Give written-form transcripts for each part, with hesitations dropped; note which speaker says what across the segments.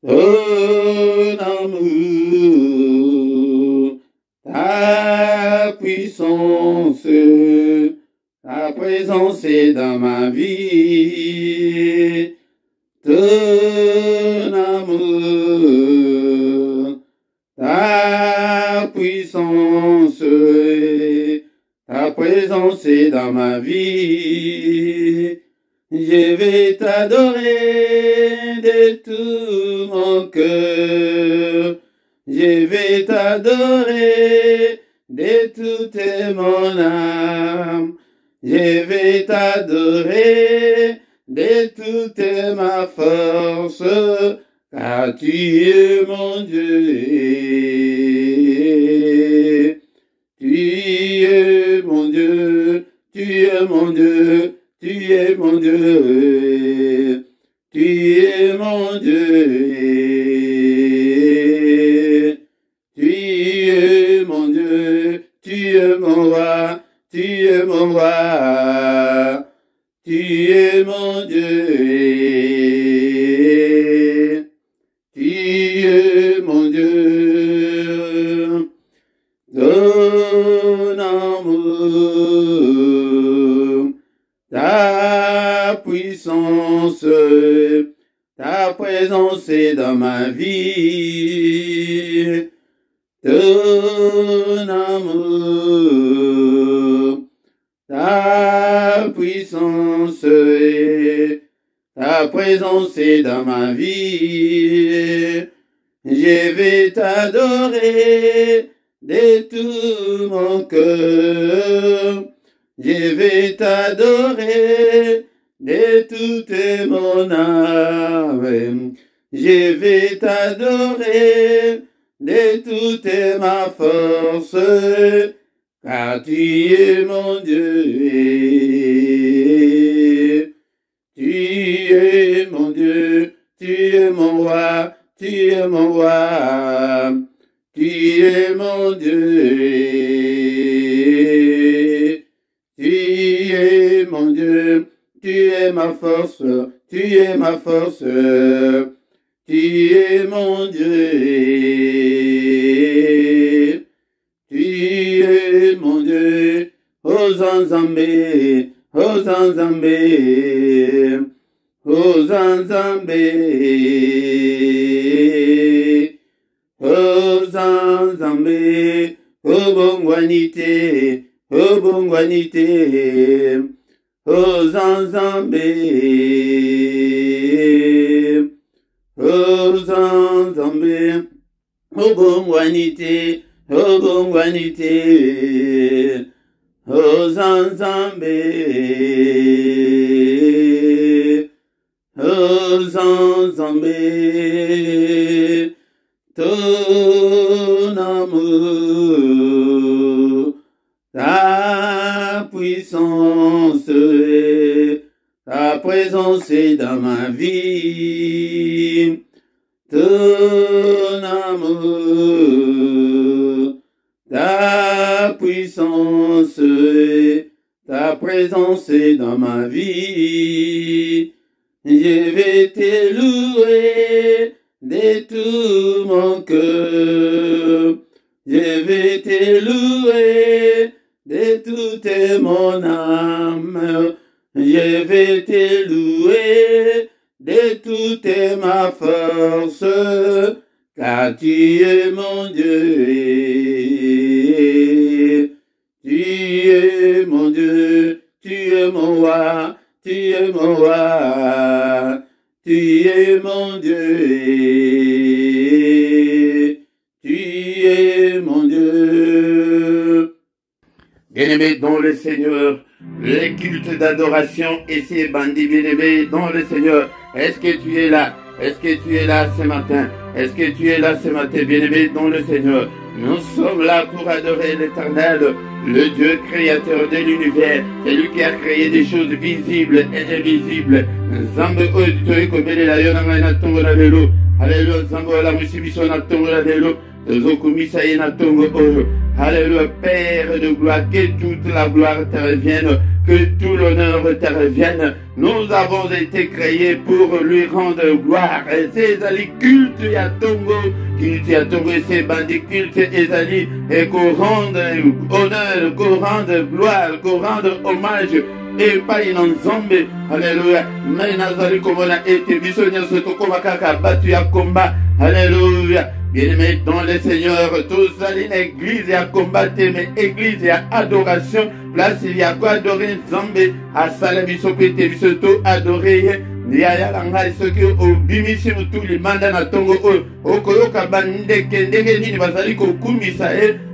Speaker 1: ton amour, ta puissance, ta présence est dans ma vie. Ton amour, ta puissance, ta présence est dans ma vie. Je vais t'adorer de tout mon cœur. Je vais t'adorer de toute mon âme. Je vais t'adorer de toute ma force, car tu es mon Dieu. Tu es mon Dieu, tu es mon Dieu, tu es mon Dieu, tu es mon Dieu. Tu es mon Dieu, tu es mon roi, tu es mon roi. Tu es mon Dieu, tu es mon Dieu, ton amour, ta puissance, ta présence est dans ma vie, ton amour, ta puissance, ta présence est dans ma vie. Je vais t'adorer de tout mon cœur. Je vais t'adorer de toute mon âme. Je vais t'adorer de toute ma force. Car tu es mon Dieu, tu es mon Dieu, tu es mon roi, tu es mon roi, tu es mon Dieu, tu es mon Dieu, tu es ma force, tu es ma force, tu es mon Dieu. Tu es mon Dieu, Hosanzambe, Hosanzambe, Hosanzambe, Hosanzambe, Obongwanite, Obongwanite, Hosanzambe, Hosanzambe, Obongwanite, Obongwanite, Hosanzambe, Hosanzambe, ton amour, ta puissance, ta présence est dans ma vie, ton amour, ta puissance, ta présence est dans ma vie. Je vais te louer de tout mon cœur. Je vais te louer de toute mon âme. Je vais te louer de toute ma force. Car tu es mon Dieu, tu es mon Dieu, tu es mon roi, tu es mon roi, tu es mon Dieu, tu es mon Dieu. Bien-aimés dans le Seigneur, les cultes d'adoration ici, bandits bien-aimés dans le Seigneur, est-ce que tu es là? Est-ce que tu es là ce matin? Est-ce que tu es là ce matin, bien-aimé dans le Seigneur? Nous sommes là pour adorer l'Éternel, le Dieu créateur de l'univers. C'est lui qui a créé des choses visibles et invisibles. Zambe oyo kobelela yo nanga na tongo na lelo. Alléluia, Zambe la musibiso na tongo na lelo. Tozokumisa ye na tongo oyo. Alléluia, Père de gloire, que toute la gloire te revienne, que tout l'honneur te revienne. Nous avons été créés pour lui rendre gloire. Et c'est Ali culte ya tongo, culte ya tongo et c'est bandit culte et Ali et qu'on rende honneur, qu'on rende gloire, qu'on rende hommage. Et pas une ensemble, alléluia. Mais nazali comme on a été bisogno sotto comme kaka battu à combat, alléluia. Bien-aimés dans le Seigneur, tous allez l'église à combattre, mais église à adoration. Place il y a quoi adorer Zambé, à Salabiso Pété, Bisoto, adorer. Yaya langa soki obimisi mutu limanda na tongo okoyoka bande kendenge nini bazali kokumisa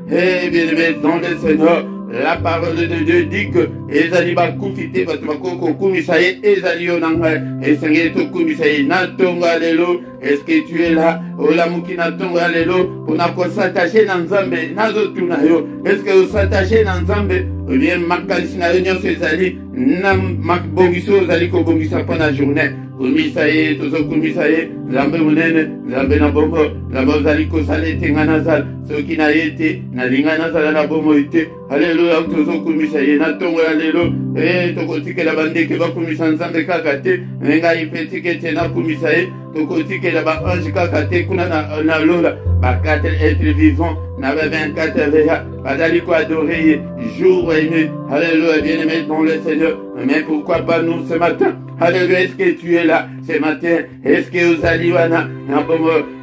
Speaker 1: bien-aimés dans le Seigneur. La parole de Dieu dit que ezali bakufite batu bakoko kumisa ezali onanga esenge to kumisa na tongo alelo. Est-ce que tu es là? Ola mukina tongo alelo pona ko s'attacher na Nzambe nazo tuna yo. Est-ce que vous s'attachez na Nzambe? Ou bien makanisi na yo ezali na makbongiso ezali ko bongisa pona journée. Kumisa ye tozo kumisa ye Nzambe munene Nzambe na bombo Nzambe ezali ko salete ngana zal soki na yete na lingana zala na bombo ite. Alléluia, tozo kumisa ye na tongo alelo tokotikela bandeke bakumisa Nzambe kaka te ngai petike te na kumisa ye tokotikela ba ange kaka te kuna na lola ba 4 êtres vivants na 24 veya bazali ko adorer jour et nuit. Alléluia, bien-aimés dans le Seigneur. Mais pourquoi pas nous ce matin? Alléluia, est-ce que tu es là ce matin? Est-ce que vous allez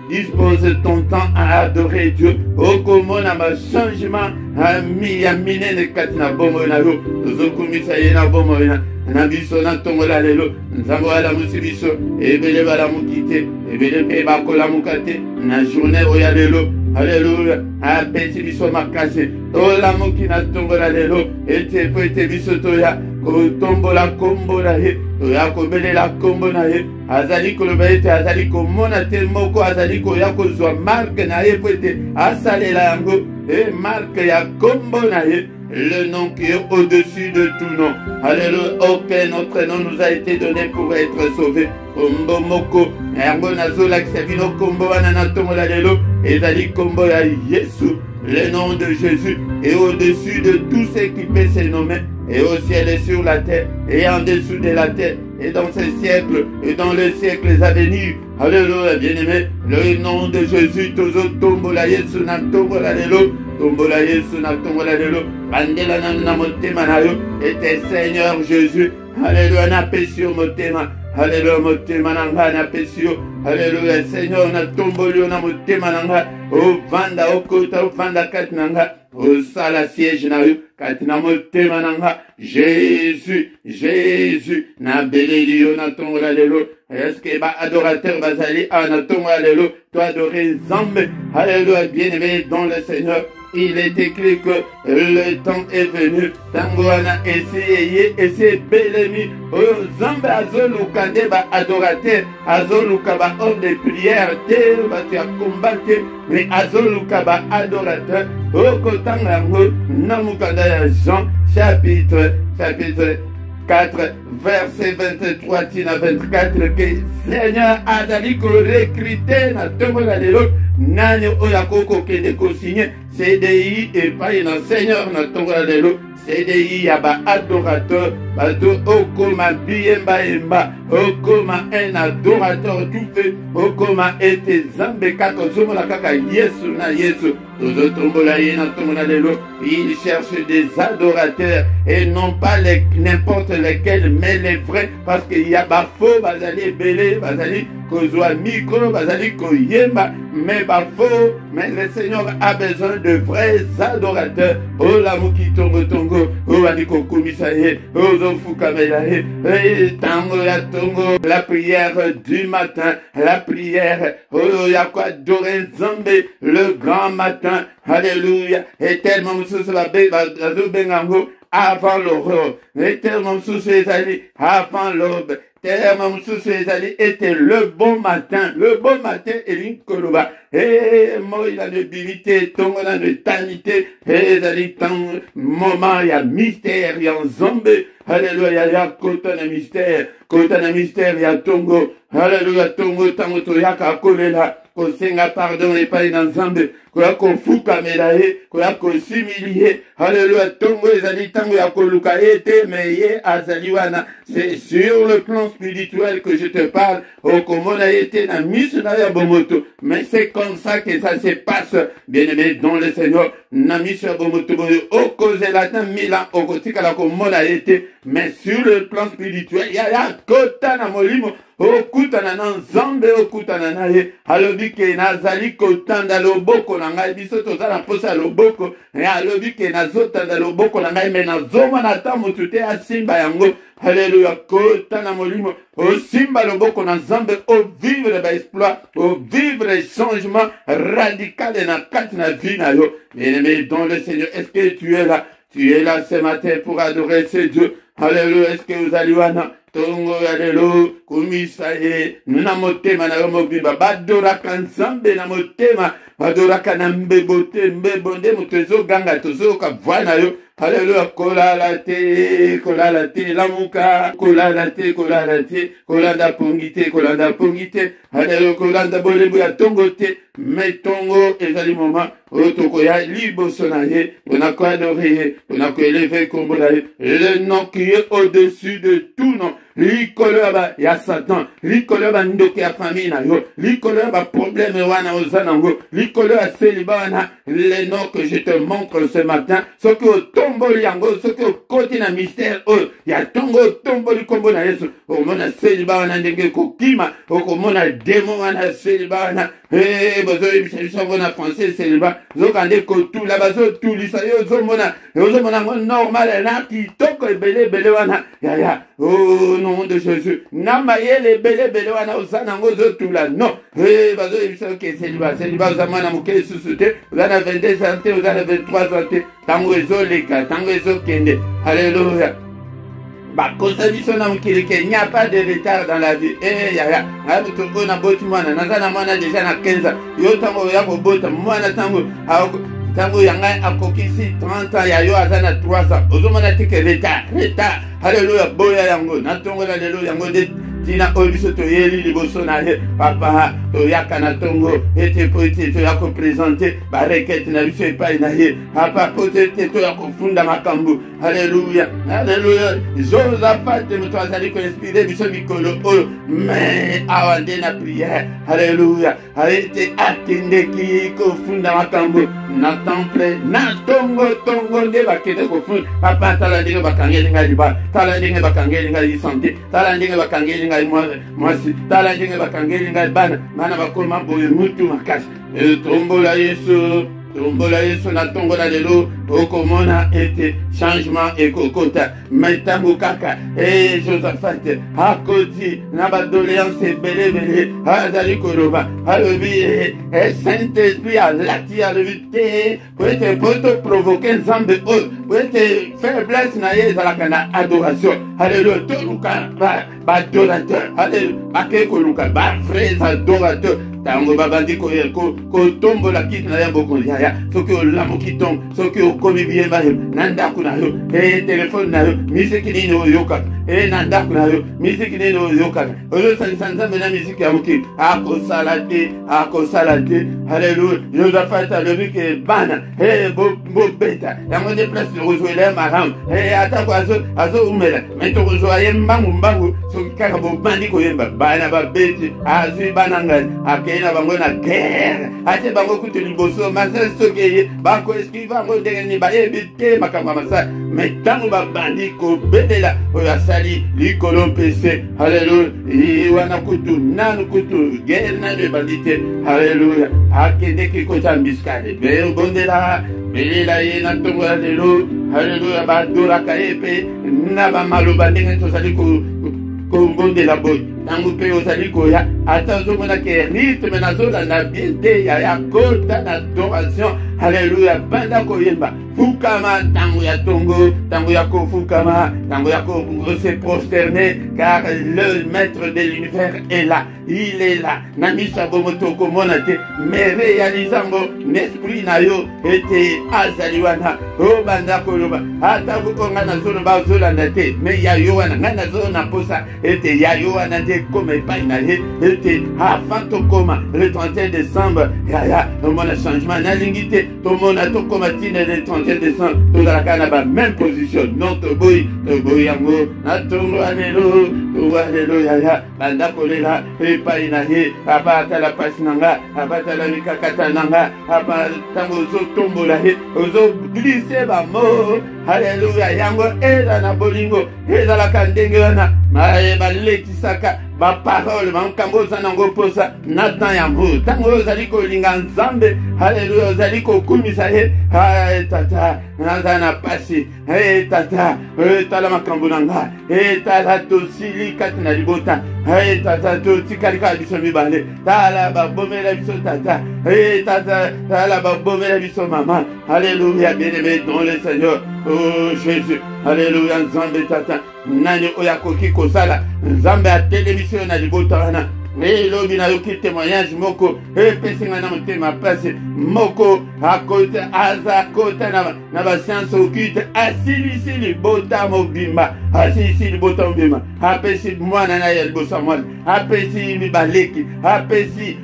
Speaker 1: dispose ton temps à adorer Dieu? Oh, comment on a un changement à mine de katina bomo na yo. Zokumisa ye na bomo na biso na tongo la lelo. Nzambo ala musibiso ebele bala mukite ebele pe bakola mukate na journée oya lelo. Alléluia. Apesi biso makase. Ola mukina tongo la lelo. Ete po ete biso toya ko tombo la kombo la he. Toya ko bele la kombo na he. Azali ko lobete azali ko mona te moko azali ko ya ko zwa marque na he po ete asale la yango. Et marque ya kombo na he. Le nom qui est au-dessus de tout nom. Alléluia. Aucun autre nom nous a été donné pour être sauvé. Kombo moko. Ergo nazola ksevino kombo wanana tongo la lelo. Ezali kombo ya Yesu. Le nom de Jésus est au-dessus de tout ce qui peut se nommer. Et au ciel et sur la terre. Et en dessous de la terre. Et dans ces siècles. Et dans les siècles à venir. Alléluia, bien-aimé. Le nom de Jésus. Tozo tombo la Yesu na tombo la lelo. Tombo la Yesu na tombo la lelo. Bandela na motema na yo. Et Seigneur Jésus. Alléluia, na pesio motema. Alléluia, motema nanga na pesio. Alléluia, Seigneur na tombolio na motema nanga. O vanda o kota o vanda kat nanga. O sala siège na yo. Kat na motema nanga. Jésus, Jésus. Na belelio na tombo la lelo. Est-ce que ba adorateur bazali a na tombo la lelo. Toi adorer Nzambe. Alléluia, bien-aimé dans le Seigneur. Il est écrit que le temps est venu. Tangoana essayé et c'est belemi. Oh Zambe azoluka ba adorateur. Azoluka ba homme de prière. Te ba tu as combattu. Mais azoluka ba adorateur. Oh kotangango. Namukanda ya Jean chapitre 4, verset 23 tina 24 que Seigneur azali ko recruter na tongo la lelo nani oya koko kende ko signer CDI et pas na Seigneur na tongo la lelo CDI ya ba adorateur bato okoma biemba emba okoma un adorateur tout fait okoma ete Zambe kako zomo la kaka Yesu na Yesu tozo tombola ye na tongo la lelo. Il cherche des adorateurs et non pas n'importe lesquels mais les vrais parce qu'il y a ba faux bazali belé bazali kozwa micro bazali koyemba mais ba faux mais le Seigneur a besoin de vrais adorateurs. Oh la muki tongo tongo oh aniko kumisa ye oh zofu kamela ye tango ya tongo la prière du matin la prière oh ya quoi adorer Nzambe le grand matin. Alléluia. Et tellement sous la bengango avant l'aurore. Et tellement sous les alliés avant l'aube. Tellement sous les alliés était le bon matin. Le bon matin, Eline Koloba. Et moi, il a une divinité, ton a une éternité. Et il a un moment, il y a mystère, il y a un zombie. Alléluia, il y a côté de mystère. Côté de mystère, il y a tongo. Alléluia, tongo, tango, toyaka, kolela. kosenga pardon epai na Nzambe, koya kofukamela ye, koya kosimili ye. Alléluia, tongo ezali tango ya koluka ete me ye azali wana. C'est sur le plan spirituel que je te parle. Okomona ete na miso na ya bomoto. Mais c'est comme ça que ça se passe, bien-aimé dans le Seigneur. Na miso ya bomoto boyo okozela ta mila okotikala komona ete. Mais sur le plan spirituel, ya kota na molimo. Okutana na Nzambe, okutana na ye. Alobi ke nazali kotanda loboko na ngai, biso tozala posa loboko. Alobi ke nazotanda loboko na ngai, me nazomona ta mutu te asimba yango. Alléluia, kotana molimo. Osimba loboko na Nzambe, o vivre ba exploit, o vivre changement radical na kati na vie na yo. Bien-aimé dans le Seigneur, est-ce que tu es là? Tu es là ce matin pour adorer ce Dieu. Alléluia, est-ce que vous allez wana? Tongo ya lelo kumisa ye na motema na yo mobimba badoraka Nzambe na motema badoraka na mbebote mbebonde mutezo ganga tozo ka vwana yo. Alléluia, kolala te lamuka kolala te kolanda pongite alléluia, kolanda bolembo ya tongo te mais tongo ezali moment otoko ya liboso na ye on ko adorer on ko élever kombo na ye le nom qui est au-dessus de tout nom. Likolo ya Satan, likolo ba ndoke ya famille na yo, likolo ba problème wana ozanango, likolo ya célibat wana, les noms que je te montre ce matin, ce que au tombo yango, ce que au côté na mystère ya tongo tombo likombo na Yesu, o mona célibat wana ndenge kokima, o mona démon wana célibat wana, bozo ibiso na français célibat, zokande ko tout la bazo tout lisayo zomona, ozomona normal na kitoko ebele wana, ya oh nom de Jésus. Namayele bele wana osana ngozo tula. Non. Bazo ibiso ke célibat zamana muke susute. Uzana 22 ans, uzana 23 ans. Tango ezoleka, tango ezokende. Alléluia. Bakosa biso na mukili ke n'y a pas de retard dans la vie. Ya. Abuto ona boti mwana. Nazana mwana déjà na 15 ans. Yo tango ya ko bota mwana tango yanga akokisi 30 ans ya yo azana 3 ans. Ozomana tike retard. Alléluia, boya yango, natongo la lelo yango de tina obiso to yeli liboso na he papa to yakana tongo ete poete to yako présenter ba requête na biso epai na he papa pote to yako funda makambu. Alléluia, Josaphat moto azali ko inspirer biso mikolo oyo mais awande na prière. Alléluia, ete atende ki ko funda makambu na temple na tongo nde bakete ko funda papa tala ndenge bakangeli ngali ba tala ndenge bakangeli ngai santé tala ndenge bakangeli ngai mwasi tala ndenge bakangeli ngai bana bakoma boye mutu makasi tombola Yesu na tongo la lelo okomona ete changement ekokota metango kaka Josaphat akoti na badoléance ebele azali koloba alobi Saint-Esprit alati alobi te po ete poto provoquer Nzambe oyo po ete faiblesse na ye ezalaka na adoration. Alléluia, toluka baadorateur bake koluka bafrais adorateur tango babandi kotombola kiti na ya bokonzi ya soki olamuki tongo soki okomi bien bayo na ndako na yo telefone na yo misiki nini oyokaka na ndako na yo misiki nini oyokaka ozosalisa Nzambe na misiki ya mokili akosala te. Alléluia, Josaphat alobi ke bana bobeta yango nde place tokozwela ye malamu atako azoumela me tokozwa ye mbangu soki kaka bobandi koyemba bana babeti azwi bana ngai akei na bango na guerre ate bango kutu liboso masasi soki eye bakoeskive bango ndenge nini bayebi te makambo ya masala me ntango babandi kobelela oyo asali likolo mpese. Alléluia, wana kutu nanu kutu guerre nanu ebandi te. Alléluia, akendeki kota mbiskade beobondela belela ye na ntongo ya lelo. Alléluia, badoraka ye mpe na bamaloba ndenge tozali kobondela boye ntango mpe ozali koya ata ozomona ke rythme nazolanda bien te ya kota na adoration. Alléluia, banda koyemba fukama tango ya tongo tango ya kofukama tango ya se prosterner car le maître de l'univers est là, il est là na misa bomoto komona te mais réalisango l'esprit na yo ete azali wana banda koloba ata bukonga na zolo ba zolanda te mais ya yo wana ngana zona posa ete ya yo wana te koma epai na ye ete avant tokoma le 31 décembre yaya tomona changement nalingi te tomona tokoma tina le 31 décembre tozalaka na bameme position non toboyi yango na tongo alelo yaya banda kolela epai na ye abatala pasi na nga abatala mikakata na nga ntango ozotombola ye ozoglise bamo haleluya yango eza na bolingo ezalaka ndenge wana balekisaka baparole makambo oza nango mposa na temps ya mbu ntango ozali kolinga nzambe haleluya ozali kokumisa ye tata naza na pasi tata tala makambo na nga tala tosili kati na libota tata totikali kaka biso mibale tala babomela biso tata tata tala babomela biso mama haleluya bien-aimé dans le Seigneur oh Jésus haleluya nzambe tata nani oyo akoki kosala nzambe atelemisi yo na libota wana elobi nayoki témoignage moko epesinga na motema pasi moko aza kota na basianse occulte asilisi libota mobimba apesi mwana na ye liboso ya mwana apesi mibaleki apesi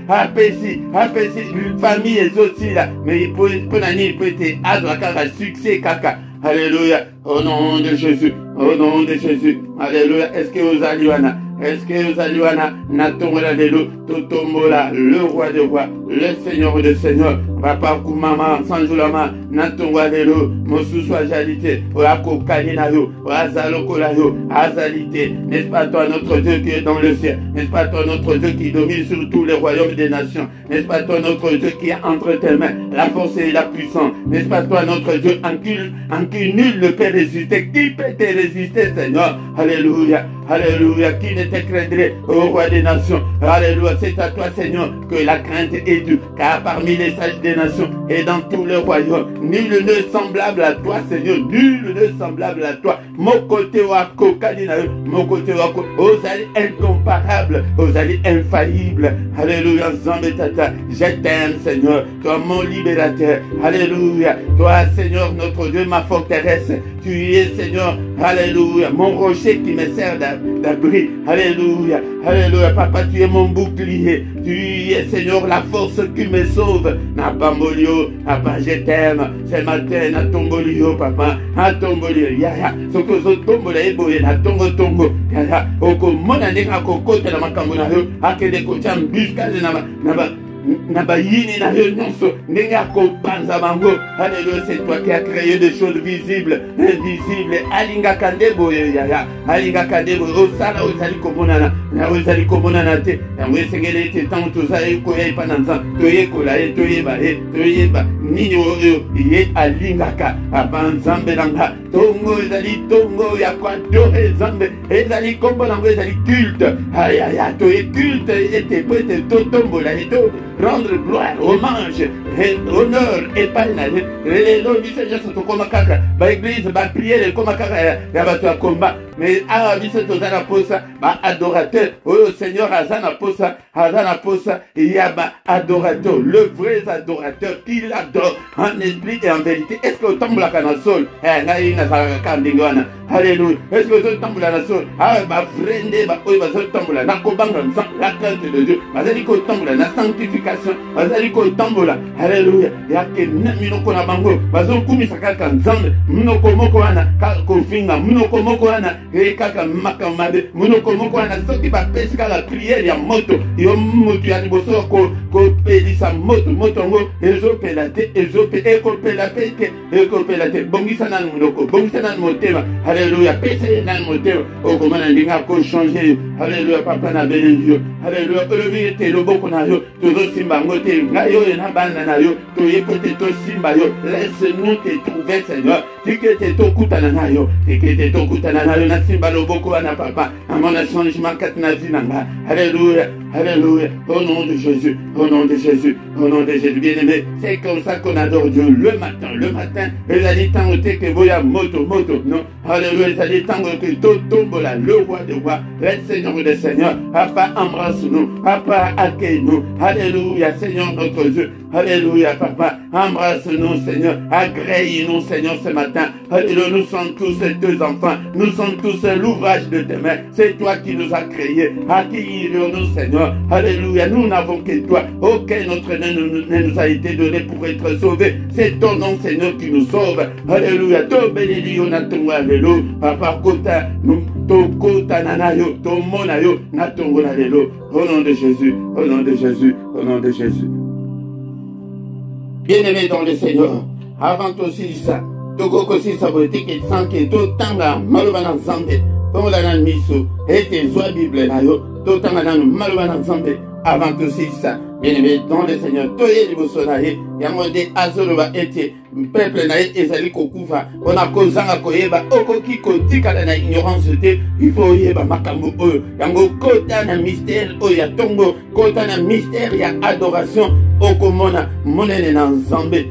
Speaker 1: famille ezosila mais mpo na nini po ete azwa kaka succès kaka. Alléluia, au nom de Jésus, Alléluia, est-ce que vous allez natongola lelo totombola le roi des rois, le seigneur des seigneurs, papa kumama sanjulama natongola lelo mosusu ajalite oako kalina yo oazalokola yo azalite. N'est-ce pas toi notre Dieu qui est dans le ciel? N'est-ce pas toi notre Dieu qui domine sur tous les royaumes des nations? N'est-ce pas toi notre Dieu qui est entre tes mains la force et la puissance? N'est-ce pas toi notre Dieu en qui nul ne peut résister? Qui peut te résister, Seigneur? Alléluia, alléluia, qui ne te craindrait au roi des nations? Alléluia, c'est à toi Seigneur que la crainte est due, car parmi les sages des nations et dans tous les royaumes, nul ne semblable à toi Seigneur, nul ne semblable à toi. Mon côté wako kadina, mon côté wako ozali incomparable, ozali infaillible. Alléluia, Zambé Tata, je t'aime Seigneur, toi mon libérateur. Alléluia, toi Seigneur notre Dieu, ma forteresse. Tu es Seigneur, alléluia, mon rocher qui me sert d'abri. Alléluia, alléluia, papa tu es mon bouclier. Tu es Seigneur la force qui me sauve. Napambolio, papa je t'aime. Ce matin na tombolio papa, na tombolio yaya. Soko zo tombola eboye na tongo yaya. Oko mona nenga kokota na makambo na yo. Akede ko chambiska na bayini na yo nyonso nenga kopanza bango. Alléluia, c'est toi qui as créé des choses visibles, invisibles. Alinga kandebo yaya, alinga kandebo osala ozali komonana, na ozali komonana te. Na mwesengele te tanto zali koya ipananza, toye kolaye toyeba nini oyo ye alingaka abanzambe nanga. Tongo ezali tongo ya kwa dore zambe ezali kombo nango ezali culte. Aya toye culte ete poete totombola eto rendre gloire, hommage, honneur et pas les biso nyonso tokoma kaka ba église ba prière koma kaka ya bato ya komba mais awa biso tozala posa ba adorateur oyo Seigneur azana posa ya ba adorateur, le vrai adorateur qui l'adore en esprit et en vérité. Est-ce que otambolaka na sol ngai nazalaka ka ndenge wana? Alléluia, est-ce que otambola na sol ba vrende ba oyo bazotambola na kobanga la crainte de Dieu, bazali kotambola na sanctification, bazali kotambola alléluia yake minoko na bango bazokumisa kaka nzambe minoko moko wana kofinga minoko moko wana kaka makamade minoko moko wana soki bapesi kaka prière ya moto yo moto ya liboso kopelisa moto ngo ezopela te ekopela te bongisa nanu minoko bongisa nanu motema alléluia pese nanu motema okomana ndinga ko changer alléluia papa na belenzio alléluia olobi te loboko na yo tozosimba ngo te ngai oyo na bana na yo toyeko te tosimba yo. Laisse-nous te trouver Seigneur, tikete tokutana na yo na simba loboko wana papa amona changement kati na vie nanga. Alléluia, Alléluia. Au nom de Jésus, au nom de Jésus, au nom de Jésus. Bien-aimé, c'est comme ça qu'on adore Dieu le matin. Le matin, il a dit tant que voya moto, non. Alléluia, il a dit tant que tout tombe là, le roi de rois, le Seigneur des seigneurs. Papa, embrasse-nous. Papa, accueille-nous. Alléluia, Seigneur notre Dieu. Alléluia, Papa, embrasse-nous, Seigneur. Agrée-nous, Seigneur, ce matin. Alléluia, nous sommes tous tes enfants. Nous sommes tous l'ouvrage de tes mains. C'est toi qui nous as créés. Accueille-nous, Seigneur. Alléluia, nous n'avons que toi. Aucun autre ne nous a été donné pour être sauvé. C'est ton nom, Seigneur, qui nous sauve. Alléluia, to béni, on a ton alléluia. Papa, kota, to kota nanayo, to monayo, na ton alléluia. Au nom de Jésus, au nom de Jésus, au nom de Jésus. Bien-aimé dans le Seigneur, avant aussi ça, Togo aussi ça veut dire que sans que tout temps là, malheureusement ensemble, pour la miso, et tes oies Bible là, tout temps là, malheureusement ensemble, avant aussi ça, bien-aimé dans le Seigneur, toi et les Bossonaï, Yamode Azoroba était, peuple naïe et Zali Kokuva, on a causé à Koyeba, Okoki Kotika la ignorance de, il faut yeba Makambo, Yango Kota na mystère, Oya Tongo, Kota na mystère, ya adoration, Okomona, Monene na Nzambe.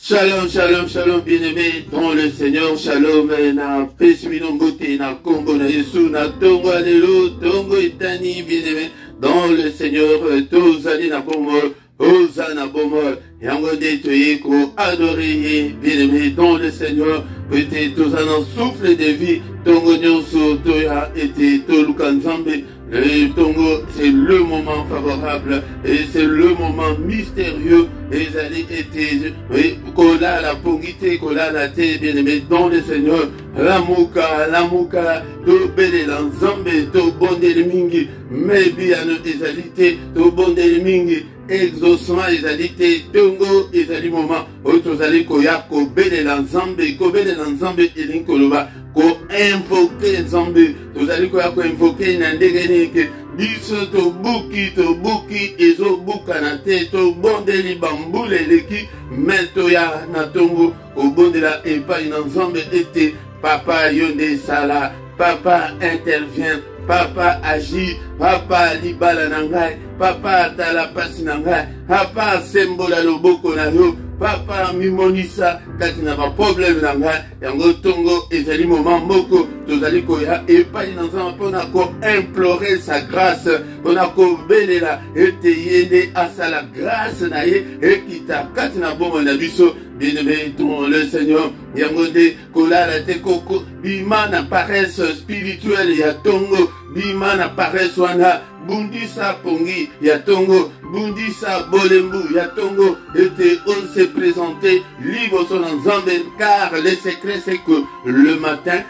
Speaker 1: Shalom, shalom, shalom, bien-aimé dans le Seigneur, shalom, na Pesmino Mbote, na Kombo, na Yesu, na Tongo, Allélo, Tongo Itani, bien-aimé dans le Seigneur, Tozali na Kombo, Hosanna Bomol, Yango de Toyeko, adoré, bien-aimé dans le Seigneur, peut-être Tozana souffle de vie, Tongo Nyonso, Toya, et Tolukanzambe. Le Tongo, c'est le moment favorable et c'est le moment mystérieux. Et ça a été, oui, Kola la pongité, Kola la té, bien aimé dans le Seigneur. La mouka, to bele l'ensemble, to bonde le mingi, mais bien ésalité, to bonde le mingi, exaucement ésalité, Tongo, ésali moment, autres ali koya, ko bele l'ensemble, ko bele l'ensemble, et l'inkoloba. Ko invoquer Nzambe, tozali ko invoquer na ndenge nini biso to buki ezo buka na te to bondeli bambule leki mento ya na tongo ko bondela epai na Nzambe ete papa yonde sala, papa intervient, papa agit, papa libala na ngai, papa tala pasi na ngai, papa sembola loboko na yo, papa mimonisa kati na ba problème na ngai yango tongo ezali moment moko tozali koya epai na Nzambe mpona ko implorer sa grâce mpona ko belela ete yende asala grâce na ye ekita kati na bomoi na biso. Bien-aimé dans le Seigneur, yango de kolala te koko bima na paresse spirituelle ya tongo, bima na paresse wana bundisa pongi ya tongo, bundisa bolembu ya tongo, ete on se présenter libre son Nzambe, car le secret c'est que le matin,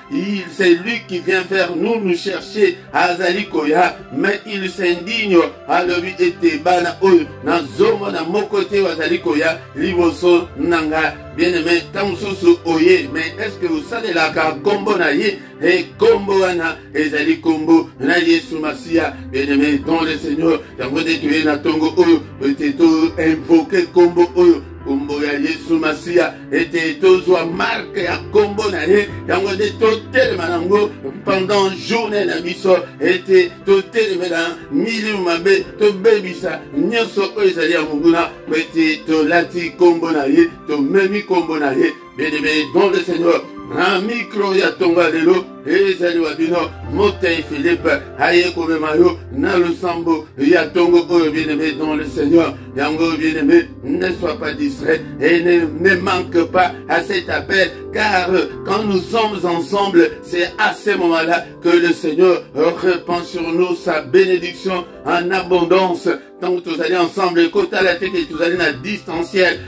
Speaker 1: c'est lui qui vient vers nous chercher à Zalikoya, mais il s'indigne à lui ete bana oyo na zomo na mokote wa Zalikoya libre son nanga. Bien-aimé, tant sous oye, mais est-ce que vous savez la combo na ye et combo wana ezali combo na Yesu Masia. Bien-aimé dans le Seigneur, yango de tuer na tongo oyo ete to invoquer combo oyo kombo ya Yesu Masia ete tozwa marque ya kombo na ye yango de totelema nango pendant journée na biso ete totelema na milieu mabe tobebisa nyonso oyo ezali ya monguna ete tolati kombo na ye tomemi kombo na ye. Bien-aimé dans le Seigneur, un micro ya tonga lelo ezali wabino Motei Philippe aye komemayo na lusambo ya tongo oyo. Bien-aimé dans le Seigneur, yango bien-aimé, ne sois pas distrait et ne manque pas à cet appel, car quand nous sommes ensemble, c'est à ce moment-là que le Seigneur répand sur nous sa bénédiction en abondance. Tant que tous allez ensemble, côté à la tête et tous allez na distanciel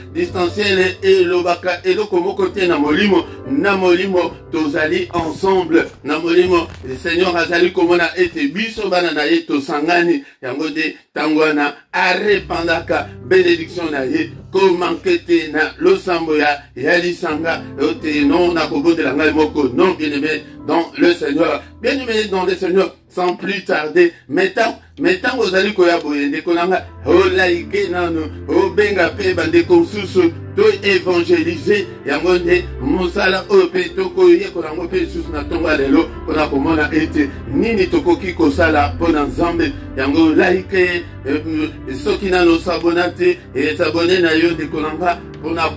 Speaker 1: et le baka et le komo côté na molimo, tous allez ensemble, na molimo, le Seigneur azali komona ete biso bana na ye to sangani, yango de tangwana arepandaka bénédiction na ye, komankete na losambo ya lisanga, ote non na kobo de la ngai moko, non bien-aimé dans le Seigneur. Bien aimé dans le Seigneur, sans plus tarder, maintenant vous allez koya boyende konanga, o laike nano, o benga pe bande konsusu, to évangéliser, yangonde, musala o pe toko ye konango pe sus na tonga lelo, kona komona ete, nini toko kiko sala pona nzambe, yango laike, soki nano sabonate, e sabone na yo de konanga, pona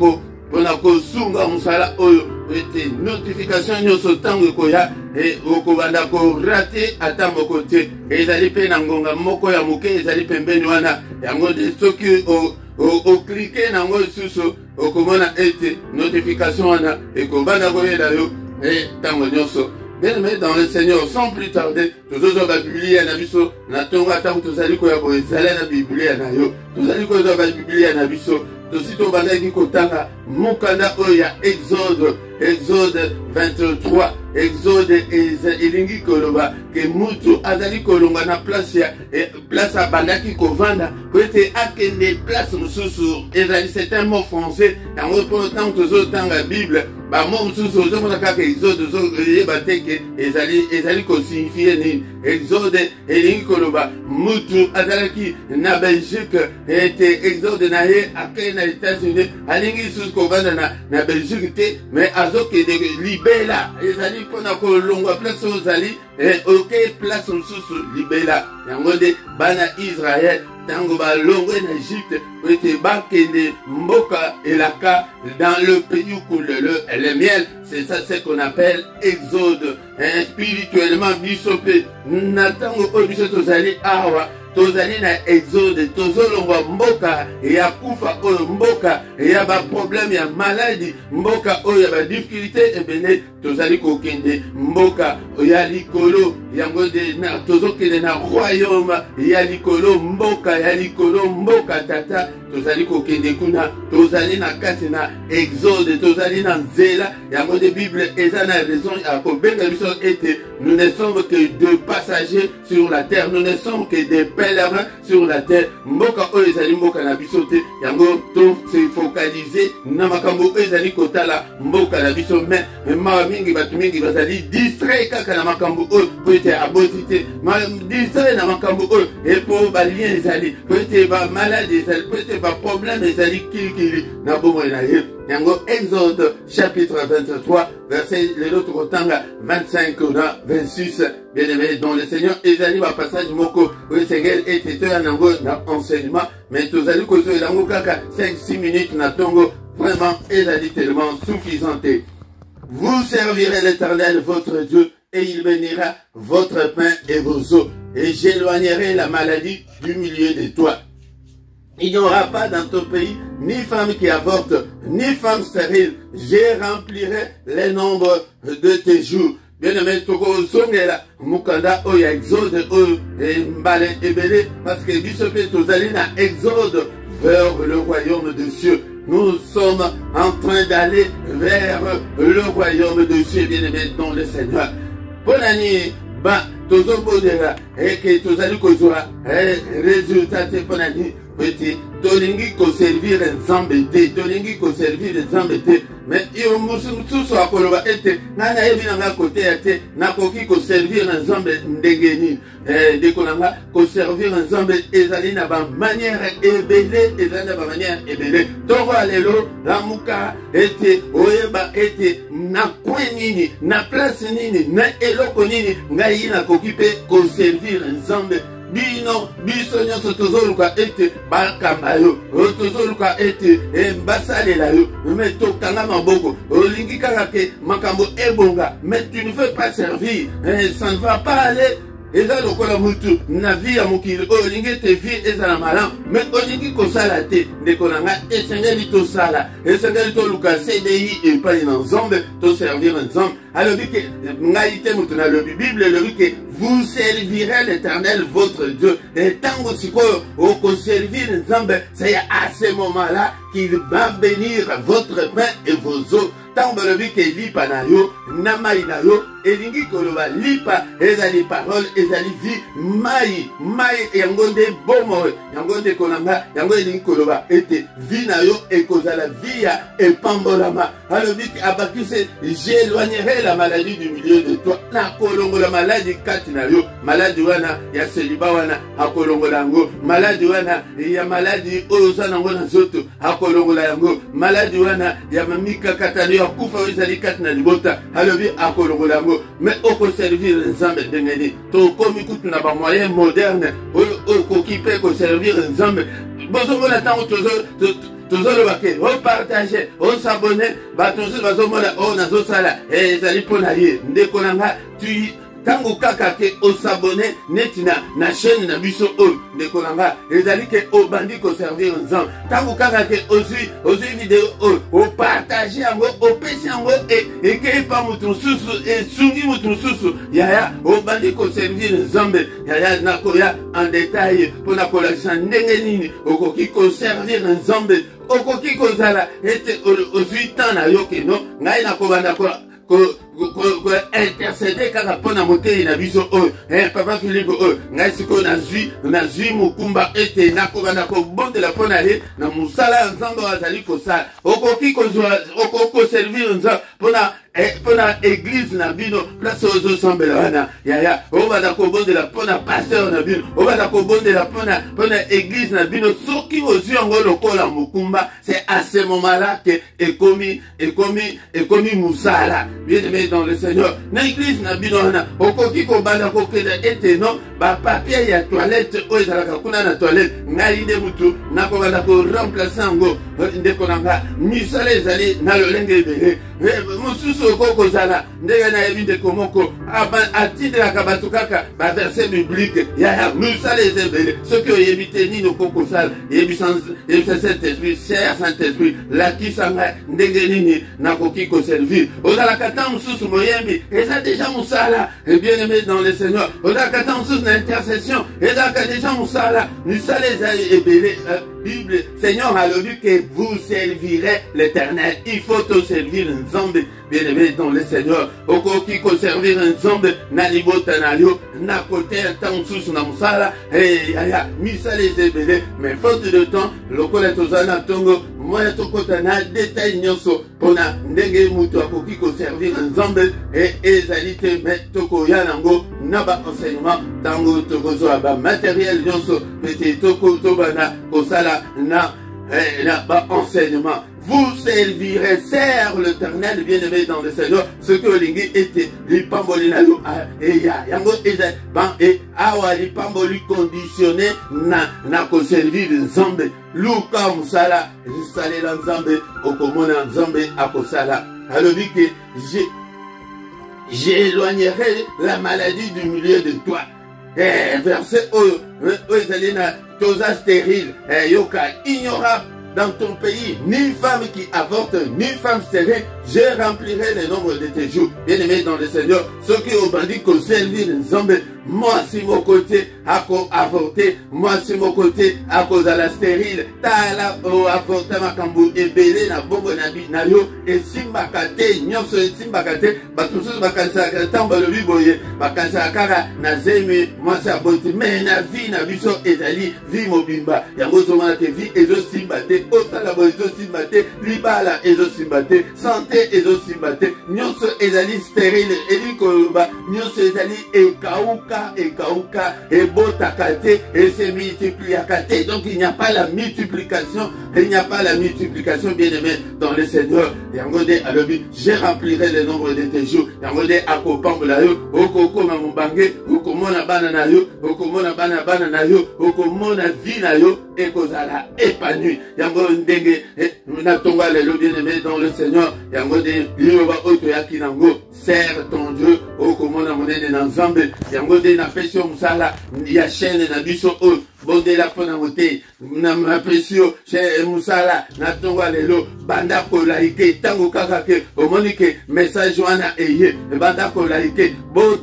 Speaker 1: ko sunga musala oyo, ete notification nyoso tango koya e okobanda ko rate ata moko te ezali pe na ngonga moko ya moke ezali pembeni wana yango de soki o cliquer na ngo susu okomona ete notification wana ekobanda koyela yo e tango nyoso. Bien-aimés dans le Seigneur, sans plus tarder, toujours la Biblia na biso na tongo ata tozali koya bo ezala na Biblia na yo tozali koya ba Biblia na biso tosito bandaki kotanga mukanda oya Exode 23 Exode elingi koloba ke mutu azali kolonga na place bandaki kovanda kwete akende place mususu ezali c'est un mot français yango pour tant tozotanga Bible ba mot mususu ozomona kaka Exode yeba teke ezali ko signifier ni Exode elingi koloba mutu azalaki na Belgique ete Exode na ye akende na États-Unis alingi susu kovanda na Belgique te mais azoke de libela ezali pona ko longwa place ozali ok place mususu libela yango de bana Israël tango ba longwe na Égypte ete bakende mboka elaka dans le pays où coule le miel. C'est ça ce qu'on appelle Exode. Spirituellement bisope natango obiso tozali awa tozali na Exode tozolongwa mboka ya kufa oyo mboka ya ba problème ya maladie mboka oyo ya ba difficulté ebele tozali kokende mboka ya likolo yango de na tozokende na royaume ya likolo mboka tata tozali kokende kuna tozali na kati na Exode tozali na nzela yango de Bible eza na raison ya kobenga biso ete nous ne sommes que deux passagers sur la terre, nous ne sommes que des pèlerins sur la terre. Mboka oyo ezali mboka na biso te yango to se focaliser na makambo ezali kotala mboka na biso mais mingi batu mingi bazali distrait kaka na makambo oyo peut-être aboti te distrait na makambo oyo et pour ba lien ezali peut-être ba maladie ezali peut-être ba problème ezali kili na bomo na ye yango Exode chapitre 23 verset l'autre kotanga 25 na 26. Bien-aimé dans le Seigneur ezali ba passage moko oyo Seigneur était nango na enseignement mais tozali kozo elango kaka 5-6 minutes na tongo vraiment ezali tellement suffisante. Vous servirez l'Éternel votre Dieu et il bénira votre pain et vos eaux et j'éloignerai la maladie du milieu de toi. Il n'y aura pas dans ton pays ni femme qui avorte, ni femme stérile. Je remplirai les nombres de tes jours. Bien-aimé, toko zongela mukanda oya Exode oyo mbale ebele parce que bisope tozali na Exode vers le royaume des cieux. Nous sommes en train d'aller vers le royaume des cieux, bien-aimé dans le Seigneur. Ponani ba tozobodera eke tozali kozora résultat te ponani petit tolingi ko servir nzambe te tolingi ko servir nzambe te mais yo mususu akoloba ete nana yebi nanga kote ya te nakoki ko servir nzambe ndengeni dekolanga ko servir nzambe ezali na ba manière ebele ezali na ba manière ebele tongo alelo lamuka ete oyeba ete na coin nini na place nini na eloko nini ngai nakoki pe ko servir nzambe bino biso nyonso tozoluka ete bakamba yo tozoluka ete basalela yo mais tokanga maboko olingi kaka ke makambo ebonga mais tu ne veux pas servir ça ne va pas aller eza lokola mutu na vie ya mokili olingi te vie ezala malamu mais olingi kosala te ndeko na nga esengeli tosala esengeli toluka CDI epai na nzambe toservir nzambe alobi ke ngai te mutu nalobi Bible elobi ke vous servirez l'Éternel votre Dieu et tango sikoyo okoservir nzambe c'est à ce moment-là qu'il va bénir votre pain et vos eaux. tango balobi ke lipa na yo na mai na yo elingi koloba lipa ezali parole ezali vie mai yango nde bomo yango nde konanga yango elingi koloba ete vie na yo ekozala vie ya epambolama alobi ke abakise j'éloignerai la maladie du milieu de toi na kolongola maladie kati na yo maladie wana ya seliba wana akolongola yango maladie wana ya maladie oyo oza nango na nzoto akolongola yango maladie wana ya mamikakatano ya kufa oyo ezali kati na libota alobi akolongola yango mais okoservir nzambe ndenge nini tokomi kutu na bamoyen moderne oyo okoki mpe koservir nzambe bozomona ntango tozoloba ke opartage osabone bato mosusu bazomona oyo nazosala ezali mpo na ye ndeko na nga tango kaka ke osabone neti na chaîne na biso oyo ndeko na nga ezali ke obandi koservir nzambe tango kaka ke ozwi video oyo opartage yango opesi yango ekei pa motu mosusu esungi motu mosusu yaya obandi koservir nzambe yaya nakoya en détail mpo na kolakisa ndenge nini okoki koservir nzambe okoki kozala ete ozwi temps na yo keno ngai nakobanda intercéder kaka mpona motei na biso oyo papa Philippe oyo ngai sikoyo nazwi mokumba ete nakobanda kobondela mpona ye na mosala ya nzambe oyo azali kosala okoki koservir nzambe mpona église na bino place ozosambela wana yaya obanda kobondela mpona pasteur na bino obanda kobondela mpona église na bino soki ozwi yango lokola mokumba c'est à ce moment-là que ekomi musala bien aimé dans le Seigneur na église na bino wana okoki kobanda kokenda ete no bapapier ya toilette oyo ezalaka kuna na toilette ngai nde mutu nakobanda koremplace yango ndeko na nga misala ezali na lolenge ebele mosusu okokozala ndenge nayebi ndeko moko atindelaka bato kaka baverset biblique yaya misala eza ebele soki oyebi te nini okokozala yebisa Saint-Esprit cher Saint-Esprit lakisa ngai ndenge nini nakoki koservir ozalaka ntan mosusu moyembi eza deja mosala bien aimé dans le Seigneur ozalaka ntan mosusu na intercession ezalaka deja mosala misala eza ebele Bible Seigneur alobi que vous servirez l'Éternel il faut te servir nzambe bien aimé dans le Seigneur okoki koservir nzambe na libota na yo na kote ntan mosusu na mosala yaya misala eza ebele mais faute de temps lokola toza na ntongo moya tokota na détail nyonso mpona ndenge mutu akoki koservir nzambe ezali te me tokoya nango na baenseignement ntango tokozwa bamatériel nyonso pete tobana kosala na baenseignement vous servirez, sert l'Éternel, bien-aimé dans le Seigneur, ce que l'ingé était, l'ipamboli na yo, et yango eza, et awa l'ipamboli conditionné, na ko servir nzambe, luka musala, sale la nzambe, okomona nzambe, akosala. Alors dit que j'éloignerai la maladie du milieu de toi. Verset Oezalina, tosa stérile, yoka, ignorable. Dans ton pays, ni femme qui avorte, ni femme stérile, je remplirai le nombre de tes jours. Bien-aimé dans le Seigneur, ceux qui ont bandit qu'on servir nzambe, moi si mon côté à avorter, moi si mon côté à cause à la stérile, tala avorter ma kambu ebele na bongo na yo et simbakate nyonso et simbakate batusu bakansa tamba le biboye bakansa kara na zemi moi ça bonti mais na vie na biso ezali vie mobimba yango zoma te vie ezo simbate osala bo ezo simbate libala ezo simbate santé ezo simbate nyonso ezali stérile eliko ba nyonso ezali ekauka et botakate et se multipliakate. Donc il n'y a pas la multiplication, il n'y a pas la multiplication, bien aimé dans le Seigneur. Yangode alobi, je remplirai le nombre de tes jours. Yangode akopambola yo, okoko mamumbange, okomona bana na yo, okomona bana na yo, okomona vie na yo, ekozala épanoui. Yango ndenge na tonga lelo bien aimé dans le Seigneur. Yangode liyoba oto yakinango, serre ton Dieu, okomona monene na nzambe. Yangode na pesio musala ya chaîne na biso o bondela pona mote na pesio chez musala na tongwa lelo banda ko laike tango kaka ke omoni ke message wana eye banda ko laike bo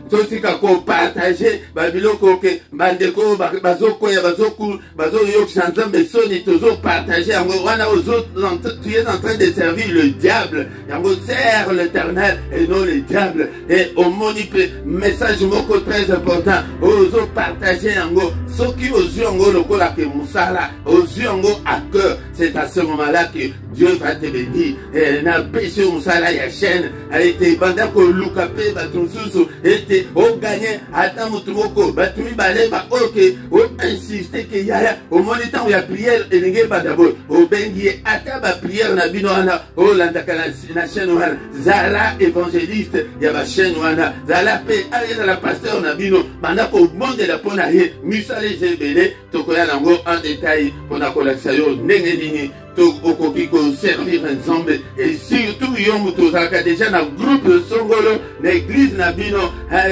Speaker 1: totika ko partager babiloko ke bandeko bazokoya bazoyokisa nzambe soni tozo partager yango wana tu es en train de servir le diable yango sert l'éternel et non le diable et omoni pe message moko très important ozo partager yango soki ozu yango lokola ke musala ozu yango à cœur c'est à ce moment-là que Dieu va te bénir na péché musala ya chaîne a été banda ko luka pe batunsusu ete o gagner ata mutu moko batumi baleba oke o insister que yaya au moment où ya prière elinge badabo o bengi ata ba prière na bino wana o landaka na chaîne wana zala évangéliste ya ba chaîne wana zala pe ale la pasteur na bino banda ko monde la pona ye misale jebele tokoya nango en détail pona kolakisa yo ndenge nini okoki koservir ensemble et surtout yo mutu ozalaka déjà na groupe songolo na église na bino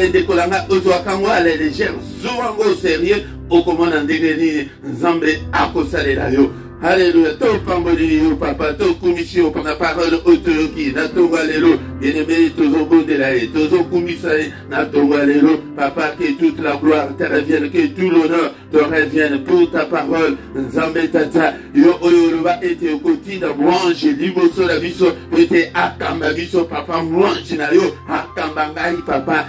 Speaker 1: ndekolanga ozwaka yango à la légère zwango au sérieux okomona ndenge nini nzambe akosalela yo. Alléluia. To pamboli yo papa, to kumisi yo na parole otoyoki na tonga lelo. Bien-aimé, tozo bondela e, tozo kumisa e na tonga lelo. Papa, que toute la gloire te revienne, que tout l'honneur te revienne pour ta parole. Nzambe tata, yo oyoroba ete okotinda mwange liboso la biso, ete akamba biso papa mwange na yo, akamba ngai papa.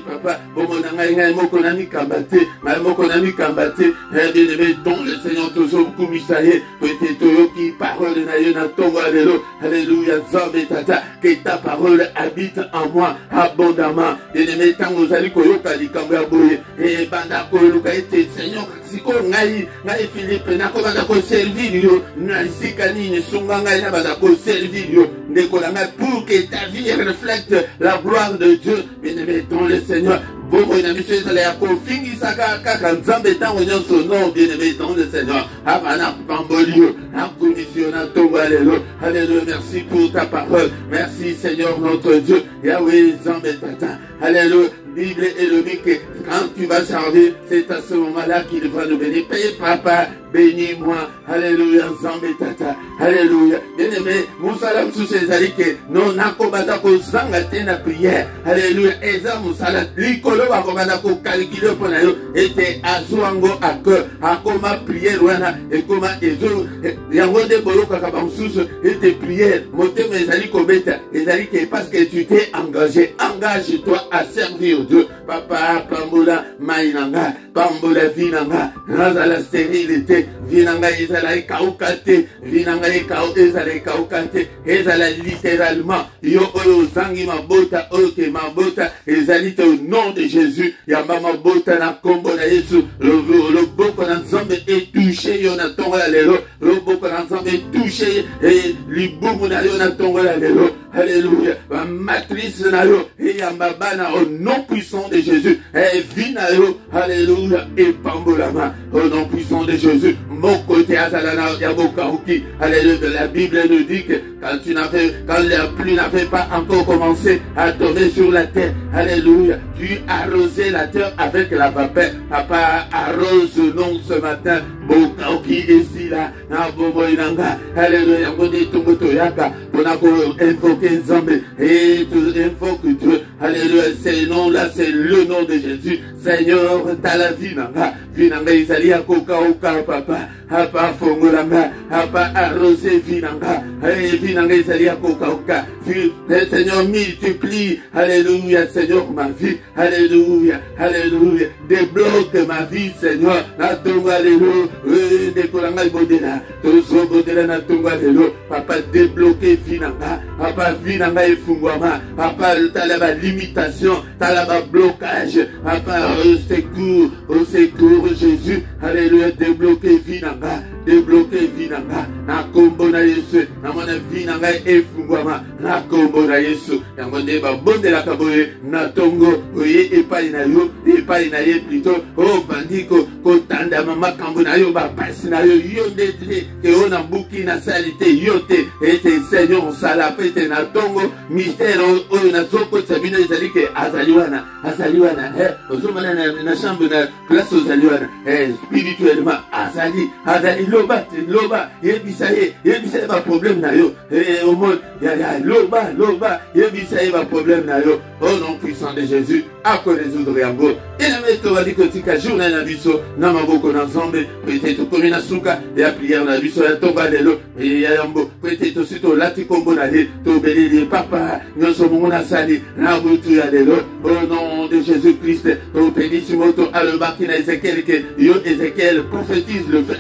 Speaker 1: Papa, bomona ngai moko na mikambate, moko na mikambate. Bien-aimé, don le Seigneur tozo kumisa peut-être qui parole na yo na tongo lelo. Alléluia. Nzambe tata, que ta parole habite en moi abondamment. Bien-aimé, tango zali koyoka likambo ya boye e banda ko luka ete Seigneur siko ngai Philippe na ko banda ko servir yo na sika nini sunga ngai na banda ko servir yo ndeko la ngai pour que ta vie reflète la gloire de Dieu. Bien-aimé, dans le Seigneur Bobo ina miso ezala ya kofingisa kaka nzambe ntango nyonso non bien-aimé dans le Seigneur abana pamboli yo akumisi yo na tongo lelo. Alléluia. Merci pour ta parole. Merci Seigneur notre Dieu. Yahweh nzambe tata. Alléluia. Bible et le dit que quand tu vas servir, c'est à ce moment-là qu'il va nous bénir. Paye papa, bénis-moi. Alléluia, Nzambe tata. Alléluia. Bien-aimé, Moussalam sous ses aliques, non nakobata ko zanga tena prière. Alléluia. Eza Moussala, likolo bakobata ko calculer pour nayo, était azuango à cœur, akoma prière wana, et comment ezo, yango de bolo kaka bamsusu, était prière, motema ezali kobeta, ezali que parce que tu t'es engagé, engage-toi à servir Dieu. Papa, pambola, mainanga, pambola, vinanga, nazala stérilité, vinanga, ezala kaukate, vinanga, ezala kaukate, ezala littéralement, yo oyo zangi mabota, oke mabota, ezalite au nom de Jésus, yamba mabota na kombo na Yesu, le boko na nzambe est touché, yo na tongo la lelo, le boko na nzambe est touché, et libumu na yo na tongo la lelo. Alléluia. Ma matrice na yo, et yamba bana au nom puissant de Jésus. Et vinayo, alléluia, et pambolama, au nom puissant de Jésus. Mon côté azalana yabokauki. Alléluia. La Bible nous dit que quand la pluie n'avait pas encore commencé à tomber sur la terre, alléluia, tu arrosais la terre avec la vapeur. Papa, arrose non ce matin. Bokauki ici là, na bobo inanga. Alléluia. Yabode tongoto yaka. Ponako invoquer Nzambe. Et tu invoques Dieu. Alléluia. C'est nom là, c'est le nom de Jésus. Seigneur, t'as la vie, nanga. Vinanga, isali akoka oka, papa. Hapa fongolanga. Hapa arrosé, vinanga. Vinanga, isali akoka oka. Seigneur, multiplie. Alléluia, Seigneur, ma vie. Alléluia. Alléluia. Débloque ma vie, Seigneur. Na tonga lelo. Dekolanga ibodela. Tozo bodela na tonga lelo. Papa, débloquer vinanga. Papa, vinanga efungwama. Papa, t'as la limitation. T'as la blocage. Papa, au secours, Jésus. Alléluia, débloquer vinanga. Débloquer vinanga. Na kombo na Yesu. Na mona vinanga efungwama. Na kombo na Yesu. Na mona ba bonde la kaboye. Na tongo. Oye epai na yo. Epai na ye plutôt. Oh bandiko. Kotanda mama kambo na yo. Ba pasi na yo. Yo ndetli. Ke ona buki na salite. Yo te. Ete Seigneur salapete na tongo. Mystère. Oyo na zoko sabina izalike. Azaliwana. Azaliwana. Ozumana na chambre na place ozaliwana. Spirituellement. Azali loba yebisaye ba problème na yo au monde loba yebisaye ba problème na yo au nom puissant de Jésus ako résoudre yango ina meto wali kotika journée na biso na maboko na nzambe peut-être komi na suka ya prière na biso ya toba lelo ya yambo peut-être aussi to lati kombo na ye to beleli papa nyonso mona sali na butu ya lelo au nom de Jésus-Christ to pénissimo to alobaki na Ézéchiel que yo Ézéchiel prophétise le feu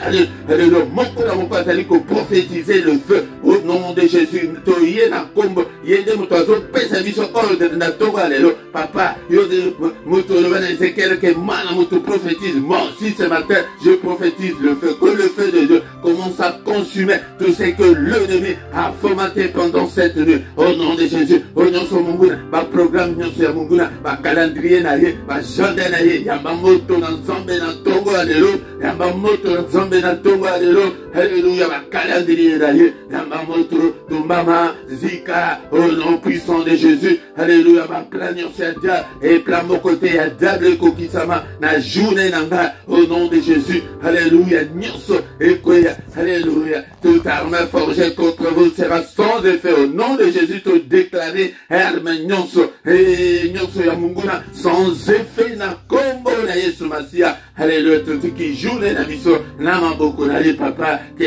Speaker 1: alléluia moko na moko azali ko prophétiser le feu au nom de Jésus to ye na kombo ye de moto azo pesa biso ordre na toba lelo papa yo de moto le van Ézéchiel que mana moto prophétise moi aussi ce matin je prophétise le feu que le feu de Dieu commence à consumer tout ce que l'ennemi a fomenté pendant cette nuit au nom de Jésus au nom de Munguna ba programme nyonso ya Munguna ba calendrier na ye ba agenda na ye ya ba moto na nzambe na tongo alelo ya ba moto na nzambe na tongo alelo alléluia ba calendrier na ye ya ba moto tumbama zika au nom puissant de Jésus alléluia ba plan nyonso ya dia et plan mon côté ya diable kokisama na journée nanga au nom de Jésus alléluia nyonso et koya alléluia toute arme forgée contre vous sera sans effet au nom de Jésus te déclarer arme nyonso et nyonso ya munguna sans effet na kombo na Yesu Masia alléluia tout qui journée na biso na maboko na ye papa que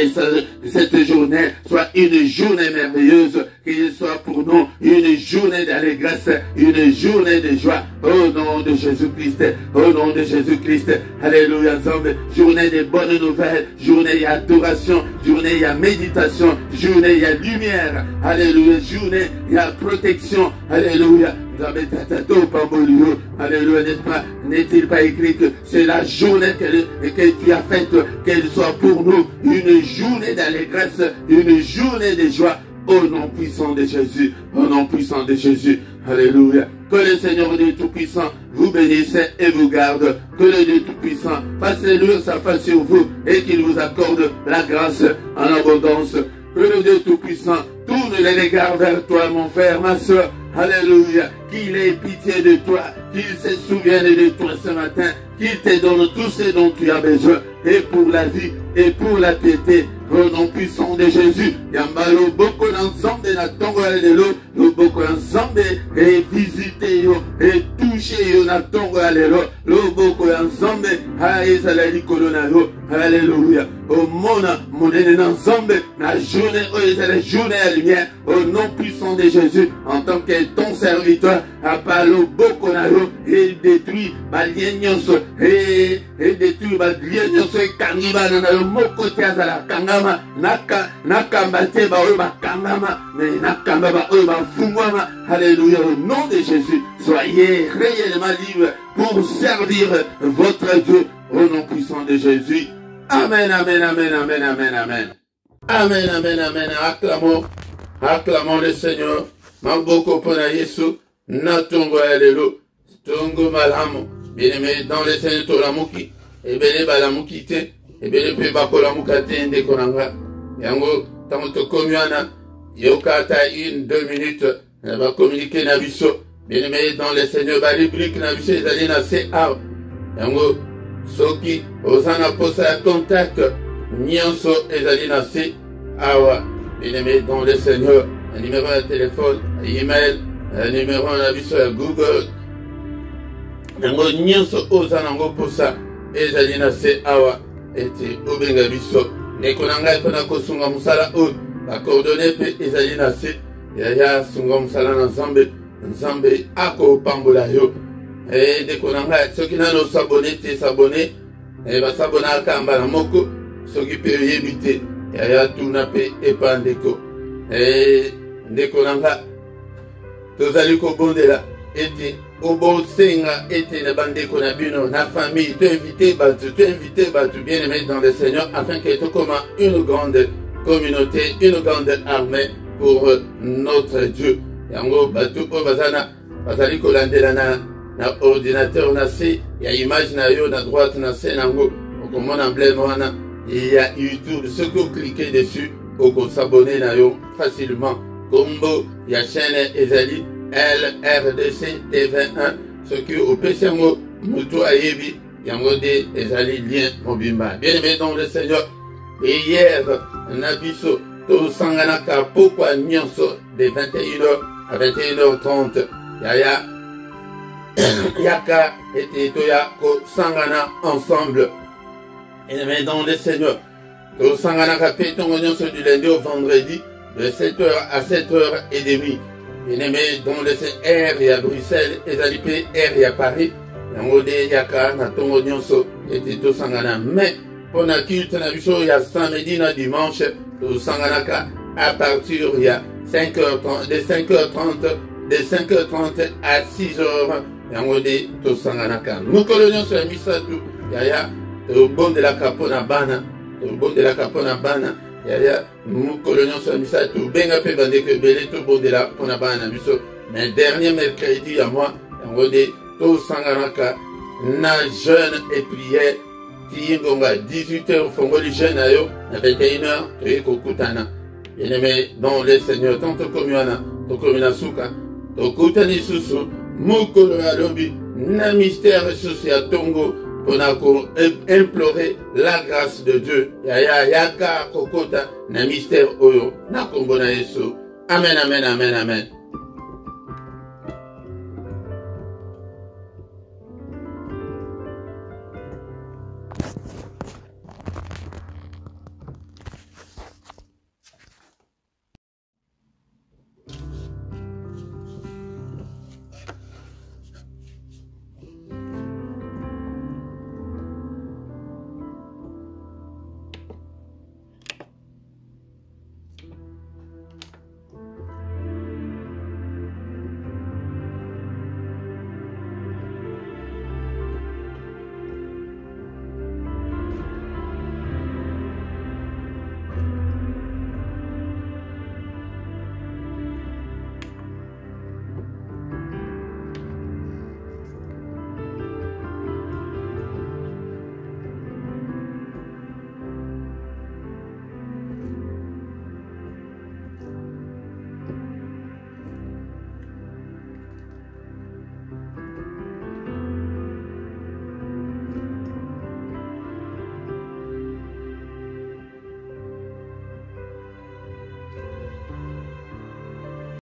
Speaker 1: cette journée soit une journée merveilleuse qu'il soit pour nous une journée d'allégresse une journée de joie au nom de Jésus-Christ au nom de Jésus-Christ alléluia ensemble journée de bonnes nouvelles journée d'adoration journée de méditation journée de lumière alléluia journée de protection alléluia alléluia n'est-ce pas n'est-il pas écrit que c'est la journée que tu as faite qu'elle soit pour nous une journée d'allégresse une journée de joie au nom puissant de Jésus au nom puissant de Jésus alléluia que le Seigneur Dieu Tout-Puissant vous bénisse et vous garde que le Dieu Tout-Puissant fasse luire sa face sur vous et qu'il vous accorde la grâce en abondance que le Dieu Tout-Puissant tourne les regards vers toi mon frère ma soeur alléluia qu'il ait pitié de toi qu'il se souvienne de toi ce matin qu'il te donne tout ce dont tu as besoin et pour la vie et pour la piété au nom puissant de Jésus yambalo boko ensemble na tongo alelo lo boko ensemble et visiter yo et toucher yo na tongo alelo lo boko ensemble ha ezala likolo na yo alléluia au mona monene ensemble na journée o ezala journée à lumière au nom puissant de Jésus en tant que ton serviteur apalo boko na yo et détruit balien nyonso et détruit balien nyonso e kangiba na yo moko tiazala kangama nakamba te ba oyo bakangama mais nakamba ba oyo bafungwama alléluia au nom de Jésus soyez réellement libres pour servir votre Dieu au nom puissant de Jésus amen amen amen amen amen amen amen amen amen acclamons le Seigneur maboko pona Yesu na tongo alelo tongo malamu bien-aimé dans le Seigneur tolamuki ebele balamuki te ebele pe bakolamuka te ndeko nanga yango tango tokomi wana yokata 1-2 minutes va communiquer na biso bien-aimé dans le Seigneur ba rubrique na biso ezali na CA yango soki ozana posa ya contact nyonso ezali na C awa bien-aimé dans le Seigneur un numéro de téléphone email un numéro na biso ya Google yango nyonso ozana ngo posa ezali na se awa ete obenga biso ndeko na ngai mpona kosunga mosala oyo bacoordonne mpe ezali na se yaya sunga mosala na nzambe akopambola yo ndeko na ngai soki nano osabone te sabone basabonaka mbala moko soki mpe oyebi te yaya tuna mpe epa ndeko ndeko na ngai tozali kobondela ete obosenga ete na bandeko na bino na famille tu invité batu bien aimé dans le Seigneur afin que tu comme une grande communauté une grande armée pour notre Dieu yango batu o bazana bazali kolandela na ordinateur na se ya image na yo na droite na se nango okomona emblème wana il y a YouTube ce que vous cliquez dessus oko s'abonner na yo facilement kombo ya chaîne ezali LRDC TV1 ce qui au PCMO Mutu Ayebi Yango de ezali lien mobimba bien aimé dans le Seigneur prière Nabiso to sanganaka pourquoi nyonso de 21h à 21h30 yaya yaka et toya ko sangana ensemble et mais dans le Seigneur to sanganaka petongo nyonso du lundi au vendredi de 7h à 7h30. Bien-aimé, dans le R et à Bruxelles, et à l'IP, R et à Paris, Yangode Yaka, Natongo Nyonso, et Tito Sangana. Mais, pour la culte, il y a samedi, dimanche, au Sanganaka, à partir, il y a 5h30, de 5h30 à 6h, Yangode to Sanganaka. Nous colonions sur la Misatu, Yaya, au bon de la Capona Bana, au bon de la Capona Bana, Yaya, nous colonions sur la Misatu, Benga pe bande que belé tout bon de la Capona Bana, mais dernier mercredi à moi, Yangode to Sanganaka, na jeûne et prière, Tiingonga, 18h, Fongoli jeûne à yo, à 21h, Toyeko Kutana. Bien-aimé, dans le Seigneur, tant que Komiana, to Komina Suka, to Kutani Susu, Mukolo Alobi, na mystère Susu à Tongo, pour implorer la grâce de Dieu. Yaya Yaka Kokota, na mystère Oyo, na Kombona Yesu. Amen, amen, amen, amen.